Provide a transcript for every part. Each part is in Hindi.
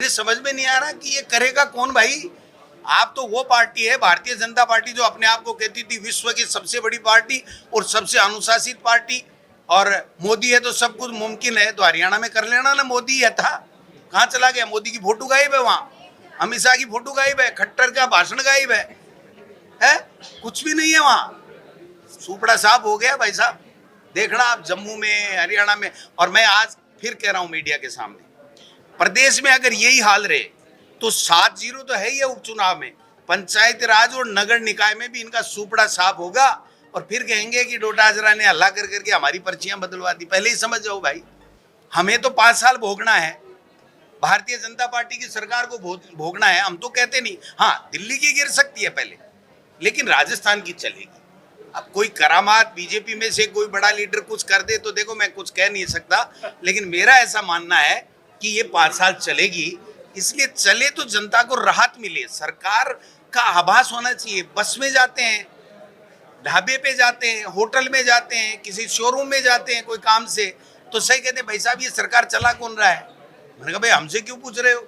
मुझे समझ में नहीं आ रहा कि ये करेगा कौन भाई। आप तो वो पार्टी है भारतीय जनता पार्टी जो अपने आप को कहती थी विश्व की सबसे बड़ी पार्टी और सबसे अनुशासित पार्टी, और मोदी है तो सब कुछ मुमकिन है। तो हरियाणा में कर लेना ना, मोदी है था, कहाँ चला गया? मोदी की फोटो गायब है वहां, अमित शाह की फोटो गायब है, खट्टर का भाषण गायब है? कुछ भी नहीं है वहां। सुपड़ा साफ हो गया भाई साहब। देखना आप जम्मू में, हरियाणा में। और मैं आज फिर कह रहा हूं मीडिया के सामने, प्रदेश में अगर यही हाल रहे तो 7-0 तो है ही उपचुनाव में, पंचायत राज और नगर निकाय में भी इनका सुपड़ा साफ होगा। और फिर कहेंगे कि डोटाजरा ने हल्ला कर करके हमारी पर्चियां बदलवा दी। पहले ही समझ जाओ भाई, हमें तो 5 साल भोगना है, भारतीय जनता पार्टी की सरकार को भोगना है। हम तो कहते नहीं, हाँ दिल्ली की गिर सकती है पहले, लेकिन राजस्थान की चलेगी। अब कोई करामात बीजेपी में से कोई बड़ा लीडर कुछ कर दे तो देखो मैं कुछ कह नहीं सकता, लेकिन मेरा ऐसा मानना है कि ये 5 साल चलेगी। इसलिए चले तो जनता को राहत मिले, सरकार का आभास होना चाहिए। बस में जाते हैं, ढाबे पे जाते हैं, होटल में जाते हैं, किसी शोरूम में जाते हैं कोई काम से, तो सही कहते हैं भाई साहब ये सरकार चला कौन रहा है? मैंने कहा भाई हमसे क्यों पूछ रहे हो,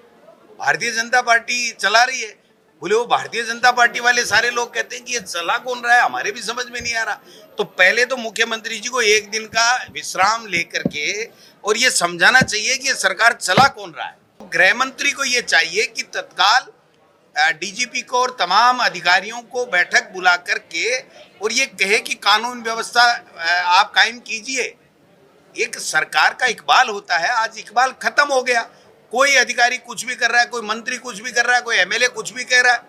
भारतीय जनता पार्टी चला रही है। बोले वो भारतीय जनता पार्टी वाले सारे लोग कहते हैं कि ये चला कौन रहा है, हमारे भी समझ में नहीं आ रहा। तो पहले तो मुख्यमंत्री जी को एक दिन का विश्राम लेकर के और ये समझाना चाहिए कि ये सरकार चला कौन रहा है। गृह मंत्री को ये चाहिए कि तत्काल डीजीपी को और तमाम अधिकारियों को बैठक बुला करके और ये कहे कि कानून व्यवस्था आप कायम कीजिए। एक सरकार का इकबाल होता है, आज इकबाल खत्म हो गया। कोई अधिकारी कुछ भी कर रहा है, कोई मंत्री कुछ भी कर रहा है, कोई एमएलए कुछ भी कह रहा है।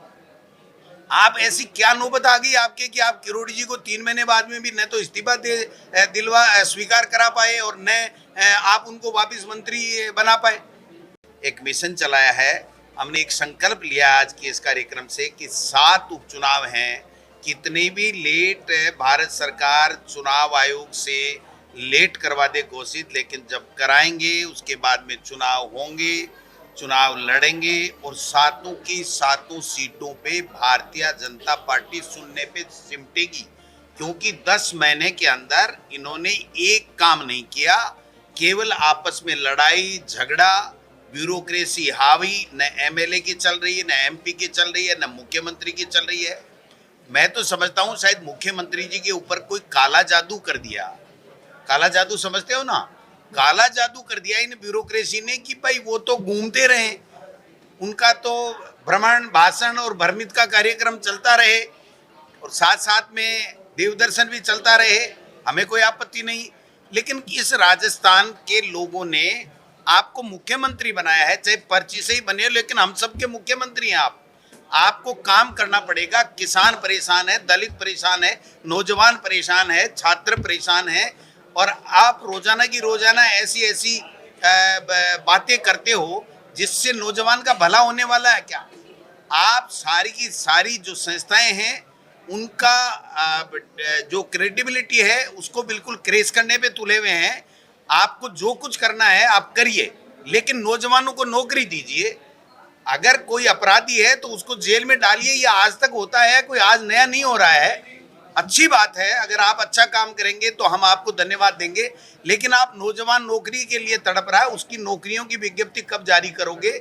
आप ऐसी क्या नौबत आ गई आपके कि आप किरोड़ी जी को 3 महीने बाद में भी न तो इस्तीफा दिलवा स्वीकार करा पाए और न आप उनको वापस मंत्री बना पाए। एक मिशन चलाया है हमने, एक संकल्प लिया आज के इस कार्यक्रम से कि 7 उपचुनाव हैं। कितने भी लेट भारत सरकार चुनाव आयोग से लेट करवा दे घोषित, लेकिन जब कराएंगे उसके बाद में चुनाव होंगे, चुनाव लड़ेंगे और 7 की 7 सीटों पे भारतीय जनता पार्टी सुनने पे सिमटेगी। क्योंकि 10 महीने के अंदर इन्होंने एक काम नहीं किया, केवल आपस में लड़ाई झगड़ा, ब्यूरोक्रेसी हावी, न एमएलए की चल रही है, न एमपी की चल रही है, न मुख्यमंत्री की चल रही है। मैं तो समझता हूं शायद मुख्यमंत्री जी के ऊपर कोई काला जादू कर दिया। काला जादू समझते हो ना, काला जादू कर दिया इन ब्यूरोक्रेसी ने कि भाई वो तो घूमते रहे, उनका तो भ्रमण भाषण और भ्रमित का कार्यक्रम चलता रहे और साथ साथ में देवदर्शन भी चलता रहे, हमें कोई आपत्ति नहीं। लेकिन इस राजस्थान के लोगों ने आपको मुख्यमंत्री बनाया है, चाहे पर्ची से ही बने, लेकिन हम सबके मुख्यमंत्री हैं आप। आपको काम करना पड़ेगा। किसान परेशान है, दलित परेशान है, नौजवान परेशान है, छात्र परेशान है, और आप रोजाना की रोजाना ऐसी ऐसी बातें करते हो जिससे नौजवान का भला होने वाला है क्या? आप सारी की सारी जो संस्थाएं हैं उनका जो क्रेडिबिलिटी है उसको बिल्कुल क्रेश करने पे तुले हुए हैं। आपको जो कुछ करना है आप करिए, लेकिन नौजवानों को नौकरी दीजिए। अगर कोई अपराधी है तो उसको जेल में डालिए। ये आज तक होता है, कोई आज नया नहीं हो रहा है। अच्छी बात है, अगर आप अच्छा काम करेंगे तो हम आपको धन्यवाद देंगे, लेकिन आप नौजवान नौकरी के लिए तड़प रहा है, उसकी नौकरियों की विज्ञप्ति कब जारी करोगे?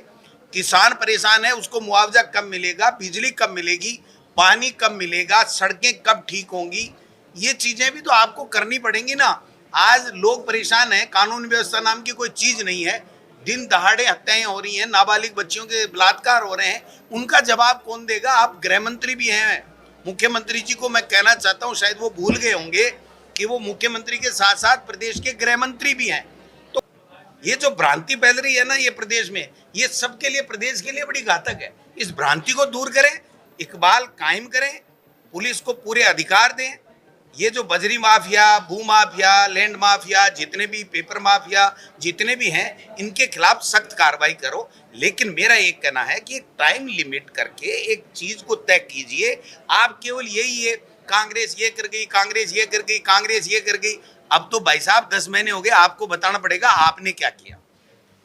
किसान परेशान है, उसको मुआवजा कब मिलेगा? बिजली कब मिलेगी? पानी कब मिलेगा? सड़कें कब ठीक होंगी? ये चीजें भी तो आपको करनी पड़ेंगी ना। आज लोग परेशान हैं, कानून व्यवस्था नाम की कोई चीज नहीं है, दिन दहाड़े हत्याएं हो रही हैं, नाबालिग बच्चियों के बलात्कार हो रहे हैं, उनका जवाब कौन देगा? आप गृह मंत्री भी हैं। मुख्यमंत्री जी को मैं कहना चाहता हूं, शायद वो भूल गए होंगे कि वो मुख्यमंत्री के साथ साथ प्रदेश के गृह मंत्री भी हैं। तो ये जो भ्रांति फैल रही है ना ये प्रदेश में, ये सबके लिए, प्रदेश के लिए बड़ी घातक है। इस भ्रांति को दूर करें, इकबाल कायम करें, पुलिस को पूरे अधिकार दें। ये जो बजरी माफिया, भू माफिया, लैंड माफिया, जितने भी पेपर माफिया जितने भी हैं, इनके खिलाफ सख्त कार्रवाई करो। लेकिन मेरा एक कहना है कि टाइम लिमिट करके एक चीज को तय कीजिए। आप केवल यही है कांग्रेस ये कर गई, कांग्रेस ये कर गई, कांग्रेस ये कर गई। अब तो भाई साहब 10 महीने हो गए, आपको बताना पड़ेगा आपने क्या किया,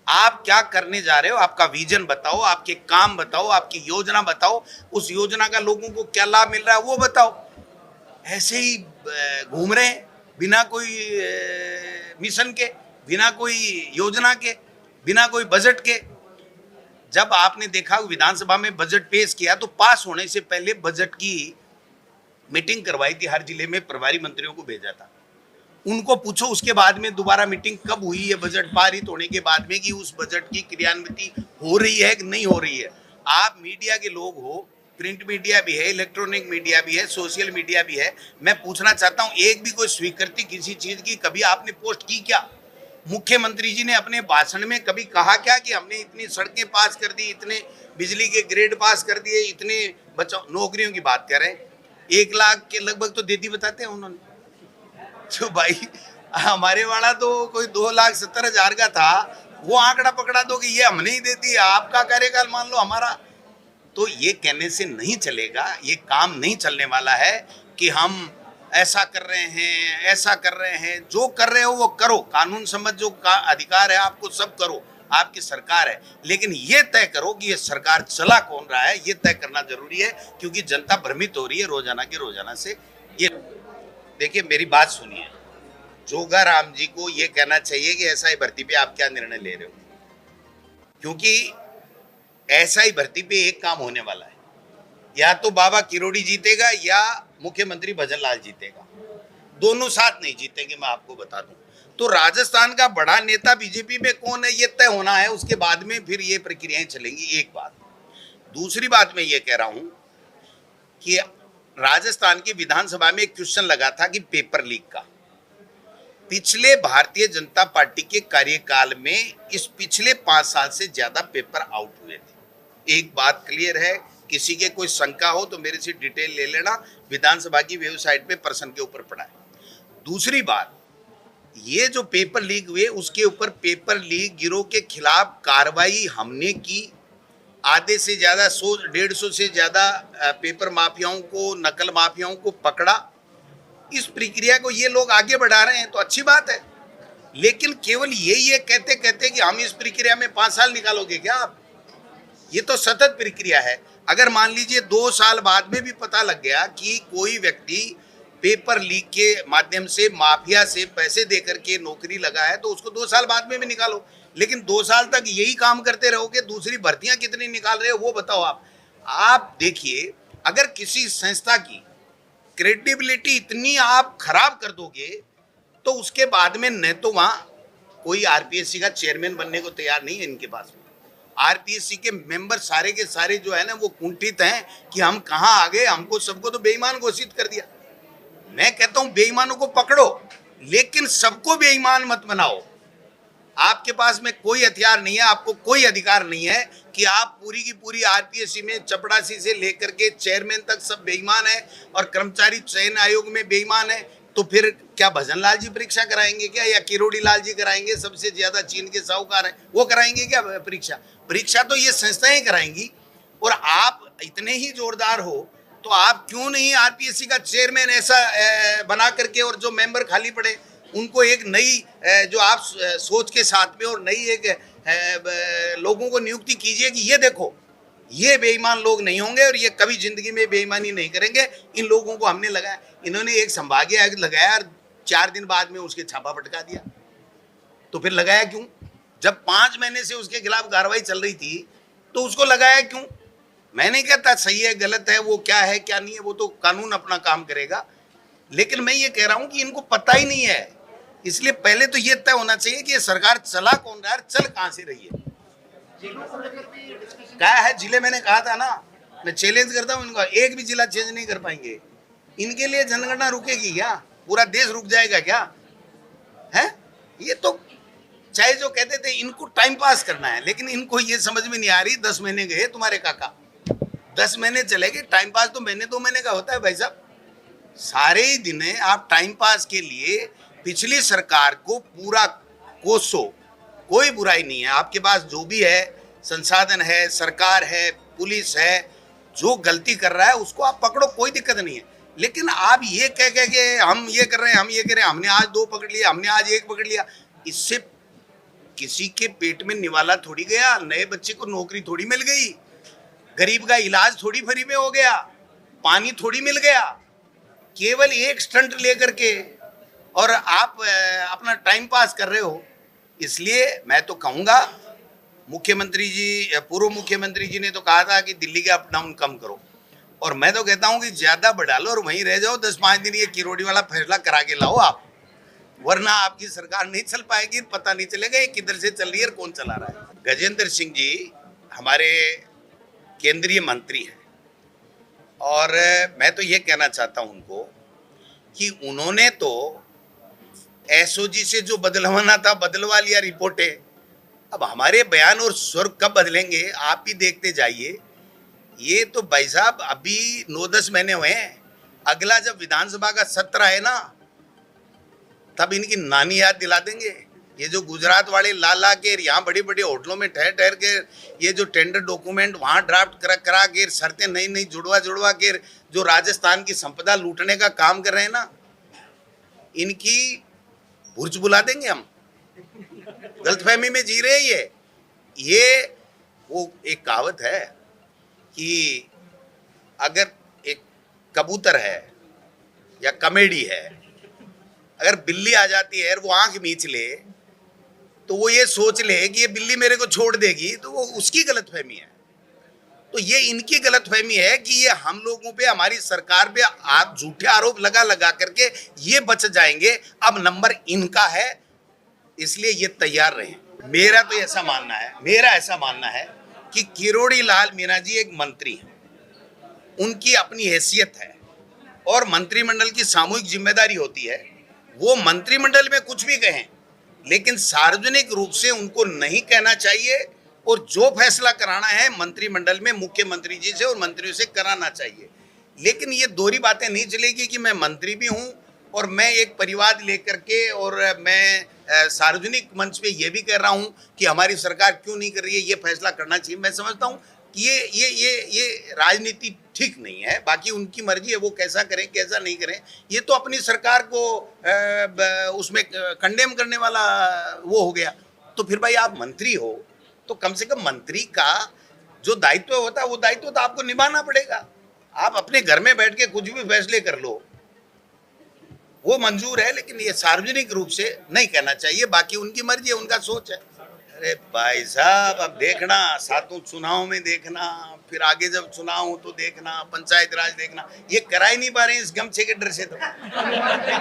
आप क्या करने जा रहे हो, आपका विजन बताओ, आपके काम बताओ, आपकी योजना बताओ, उस योजना का लोगों को क्या लाभ मिल रहा है वो बताओ। ऐसे ही घूम रहे हैं बिना कोई मिशन के, बिना कोई योजना के, बिना कोई बजट के। जब आपने देखा विधानसभा में बजट पेश किया तो पास होने से पहले बजट की मीटिंग करवाई थी, हर जिले में प्रभारी मंत्रियों को भेजा था। उनको पूछो उसके बाद में दोबारा मीटिंग कब हुई है बजट पारित होने के बाद में कि उस बजट की क्रियान्विति हो रही है कि नहीं हो रही है। आप मीडिया के लोग हो, प्रिंट मीडिया भी है, इलेक्ट्रॉनिक मीडिया भी है, सोशल मीडिया भी है। मैं पूछना चाहता हूं, एक भी कोई स्वीकृति किसी चीज की कभी आपने पोस्ट की क्या? मुख्यमंत्री जी ने अपने भाषण में कभी कहा क्या कि हमने इतनी सड़कें पास कर दी, इतने बिजली के ग्रेड पास कर दिए, इतने बचाओ? नौकरियों की बात करें, 1 लाख के लगभग तो दे दी बताते हैं उन्होंने। तो भाई हमारे वाला तो कोई 2,70,000 का था, वो आंकड़ा पकड़ा दो कि ये हमने ही दे दिया, आपका कार्यकाल मान लो हमारा। तो ये कहने से नहीं चलेगा, ये काम नहीं चलने वाला है कि हम ऐसा कर रहे हैं, ऐसा कर रहे हैं। जो कर रहे हो वो करो, कानून सम्मत जो अधिकार है आपको सब करो, आपकी सरकार है। लेकिन ये तय करो कि ये सरकार चला कौन रहा है, ये तय करना जरूरी है, क्योंकि जनता भ्रमित हो रही है रोजाना के रोजाना से। ये देखिए, मेरी बात सुनिए, जोगा राम जी को ये कहना चाहिए कि एसआई भर्ती पे आप क्या निर्णय ले रहे हो, क्योंकि एसआई भर्ती पे एक काम होने वाला है, या तो बाबा किरोड़ी जीतेगा या मुख्यमंत्री भजन लाल जीतेगा, दोनों साथ नहीं जीतेंगे, मैं आपको बता दूं। तो राजस्थान का बड़ा नेता बीजेपी में कौन है ये तय होना है, उसके बाद में फिर ये प्रक्रियाएं चलेंगी। एक बात। दूसरी बात मैं ये कह रहा हूं कि राजस्थान की विधानसभा में एक क्वेश्चन लगा था कि पेपर लीक का। पिछले भारतीय जनता पार्टी के कार्यकाल में इस पिछले 5 साल से ज्यादा पेपर आउट हुए थे। एक बात क्लियर है, किसी के कोई शंका हो तो मेरे से डिटेल ले लेना, विधानसभा की वेबसाइट पे प्रश्न के ऊपर पड़ा है। दूसरी बात, ये जो पेपर लीक हुए उसके ऊपर पेपर लीक गिरोह के खिलाफ कार्रवाई हमने की। आधे से ज्यादा 100-150 से ज्यादा पेपर माफियाओं को, नकल माफियाओं को पकड़ा। इस प्रक्रिया को ये लोग आगे बढ़ा रहे हैं तो अच्छी बात है, लेकिन केवल ये कहते कहते कि हम इस प्रक्रिया में 5 साल निकालोगे क्या आप? ये तो सतत प्रक्रिया है। अगर मान लीजिए 2 साल बाद में भी पता लग गया कि कोई व्यक्ति पेपर लीक के माध्यम से माफिया से पैसे देकर के नौकरी लगा है, तो उसको 2 साल बाद में भी निकालो। लेकिन 2 साल तक यही काम करते रहोगे, दूसरी भर्तियां कितनी निकाल रहे हो वो बताओ आप। आप देखिए, अगर किसी संस्था की क्रेडिबिलिटी इतनी आप खराब कर दोगे तो उसके बाद में न तो वहां कोई आरपीएससी का चेयरमैन बनने को तैयार नहीं है इनके पास में। आरपीएससी के मेंबर सारे के सारे जो है ना वो कुंठित हैं कि हम कहां आ गए, हमको सबको तो बेईमान घोषित कर दिया। मैं कहता हूं बेईमानों को पकड़ो, लेकिन सबको बेईमान मत बनाओ। आपके पास में कोई हथियार नहीं है, आपको कोई अधिकार नहीं है कि आप पूरी की पूरी आरपीएससी में चपड़ासी से लेकर के चेयरमैन तक सब बेईमान है और कर्मचारी चयन आयोग में बेईमान है। तो फिर क्या भजन लाल जी परीक्षा कराएंगे क्या, या किरोड़ी लाल जी कराएंगे? सबसे ज्यादा चीन के साहूकार हैं, वो कराएंगे क्या परीक्षा? परीक्षा तो ये संस्थाएं कराएंगी। और आप इतने ही जोरदार हो तो आप क्यों नहीं आरपीएससी का चेयरमैन ऐसा बना करके, और जो मेंबर खाली पड़े उनको एक नई जो आप सोच के साथ में और नई एक लोगों को नियुक्ति कीजिए कि ये देखो ये बेईमान लोग नहीं होंगे और ये कभी जिंदगी में बेईमानी नहीं करेंगे। इन लोगों को हमने लगाया, इन्होंने एक संभागीय आयुक्त लगाया और 4 दिन बाद में उसके छापा पटका दिया। तो फिर लगाया क्यों? जब 5 महीने से उसके खिलाफ कार्रवाई चल रही थी तो उसको लगाया क्यों? मैं नहीं कहता सही है गलत है, वो क्या है क्या नहीं है, वो तो कानून अपना काम करेगा। लेकिन मैं ये कह रहा हूं कि इनको पता ही नहीं है। इसलिए पहले तो ये तय होना चाहिए कि ये सरकार चला कौन रहा है, चल कहां से रही है। क्या है जिले, मैंने कहा था ना, मैं चैलेंज करता हूं इनको, एक भी जिला चेंज नहीं कर पाएंगे। इनके लिए जनगणना रुकेगी क्या? पूरा देश रुक जाएगा क्या? है ये तो, चाहे जो कहते थे इनको टाइम पास करना है, लेकिन इनको ये समझ में नहीं आ रही। 10 महीने गए तुम्हारे काका, 10 महीने चले गए। टाइम पास तो महीने 2 महीने का होता है भाई साहब। सारे ही दिन आप टाइम पास के लिए पिछली सरकार को पूरा कोसो, कोई बुराई नहीं है। आपके पास जो भी है संसाधन है, सरकार है, पुलिस है, जो गलती कर रहा है उसको आप पकड़ो, कोई दिक्कत नहीं है। लेकिन आप ये कह के हम ये कर रहे हैं, हम ये कर रहे हैं, हमने आज 2 पकड़ लिया, हमने आज 1 पकड़ लिया, इससे किसी के पेट में निवाला थोड़ी गया, नए बच्चे को नौकरी थोड़ी मिल गई, गरीब का इलाज थोड़ी फ्री में हो गया, पानी थोड़ी मिल गया। केवल एक स्टंट लेकर के और आप अपना टाइम पास कर रहे हो। इसलिए मैं तो कहूँगा मुख्यमंत्री जी, पूर्व मुख्यमंत्री जी ने तो कहा था कि दिल्ली का अप डाउन कम करो, और मैं तो कहता हूं कि ज्यादा बढ़ा लो और वहीं रह जाओ 10-5 दिन, ये किरोड़ी वाला फैसला करा के लाओ आप, वरना आपकी सरकार नहीं चल पाएगी, पता नहीं चलेगा ये किधर से चल रही है और कौन चला रहा है। गजेंद्र सिंह जी हमारे केंद्रीय मंत्री हैं, और मैं तो ये कहना चाहता हूं उनको कि उन्होंने तो एसओजी से जो बदलवाना था बदलवा लिया रिपोर्टें। अब हमारे बयान और स्वर कब बदलेंगे आप ही देखते जाइए। ये तो भाई साहब अभी 9-10 महीने हुए हैं, अगला जब विधानसभा का सत्र है ना, तब इनकी नानी याद दिला देंगे। ये जो गुजरात वाले ला के यहाँ बड़े बड़े होटलों में ठहर के ये जो टेंडर डॉक्यूमेंट वहाँ ड्राफ्ट करा के शर्तें नई जुड़वा के जो राजस्थान की संपदा लूटने का काम कर रहे हैं ना, इनकी बुर्ज बुला देंगे हम। गलतफहमी में जी रहे हैं ये वो एक कहावत है कि अगर एक कबूतर है या कमेडी है, अगर बिल्ली आ जाती है और वो आंख मींच ले तो वो ये सोच ले कि ये बिल्ली मेरे को छोड़ देगी, तो वो उसकी गलतफहमी है। तो ये इनकी गलतफहमी है कि ये हम लोगों पे, हमारी सरकार पे आप झूठे आरोप लगा करके ये बच जाएंगे। अब नंबर इनका है, इसलिए ये तैयार रहे। मेरा तो ऐसा मानना है कि किरोड़ी लाल मीणा जी एक मंत्री हैं, उनकी अपनी हैसियत है और मंत्रिमंडल की सामूहिक जिम्मेदारी होती है। वो मंत्रिमंडल में कुछ भी कहें, लेकिन सार्वजनिक रूप से उनको नहीं कहना चाहिए, और जो फैसला कराना है मंत्रिमंडल में मुख्यमंत्री जी से और मंत्रियों से कराना चाहिए। लेकिन ये दोहरी बातें नहीं चलेगी कि मैं मंत्री भी हूं और मैं एक परिवार लेकर के, और मैं सार्वजनिक मंच पे ये भी कह रहा हूं कि हमारी सरकार क्यों नहीं कर रही है, ये फैसला करना चाहिए। मैं समझता हूं कि ये राजनीति ठीक नहीं है। बाकी उनकी मर्जी है, वो कैसा करें कैसा नहीं करें, ये तो अपनी सरकार को उसमें कंडेम करने वाला वो हो गया। तो फिर भाई आप मंत्री हो तो कम से कम मंत्री का जो दायित्व होता है वो दायित्व तो आपको निभाना पड़ेगा। आप अपने घर में बैठ के कुछ भी फैसले कर लो, वो मंजूर है, लेकिन ये सार्वजनिक रूप से नहीं कहना चाहिए। बाकी उनकी मर्जी है, उनका सोच है। अरे भाई साहब अब देखना, सातों चुनाव में देखना, फिर आगे जब चुनाव हो तो देखना, पंचायत राज देखना, ये करा ही नहीं पा रहे हैं इस गमछे के डर से। तो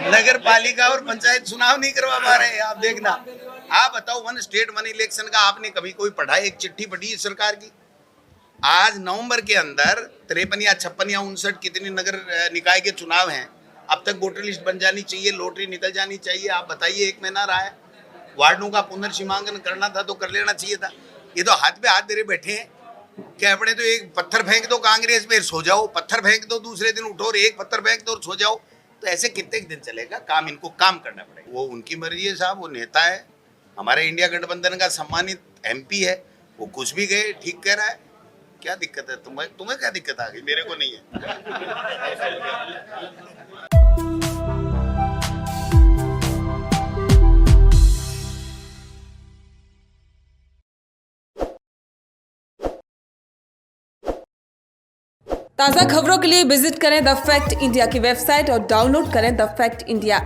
नगर पालिका और पंचायत चुनाव नहीं करवा पा रहे हैं। आप देखना, आप बताओ वन स्टेट वन इलेक्शन का आपने कभी कोई पढ़ा, एक चिट्ठी पढ़ी है सरकार की? आज नवंबर के अंदर 53 या 56 या 59 कितने नगर निकाय के चुनाव हैं, अब तक वोटर लिस्ट बन जानी चाहिए, लॉटरी निकल जानी चाहिए। आप बताइए, 1 महीना रहा है, वार्डों का पुनर्सीमांकन करना था तो कर लेना चाहिए था। ये तो हाथ पे हाथ दे बैठे हैं कि अपने तो एक पत्थर फेंक दो कांग्रेस पे सो जाओ, पत्थर फेंक दो दूसरे दिन उठो और एक पत्थर फेंक दो और सो जाओ। तो ऐसे कितने दिन चलेगा काम? इनको काम करना पड़ेगा। वो उनकी मर्जी है साहब, वो नेता है, हमारे इंडिया गठबंधन का सम्मानित MP है, वो कुछ भी गए ठीक कह रहा है। क्या दिक्कत है? तुम्हें क्या दिक्कत आ गई? मेरे को नहीं है। ताज़ा खबरों के लिए विजिट करें द फैक्ट इंडिया की वेबसाइट और डाउनलोड करें द फैक्ट इंडिया ऐप।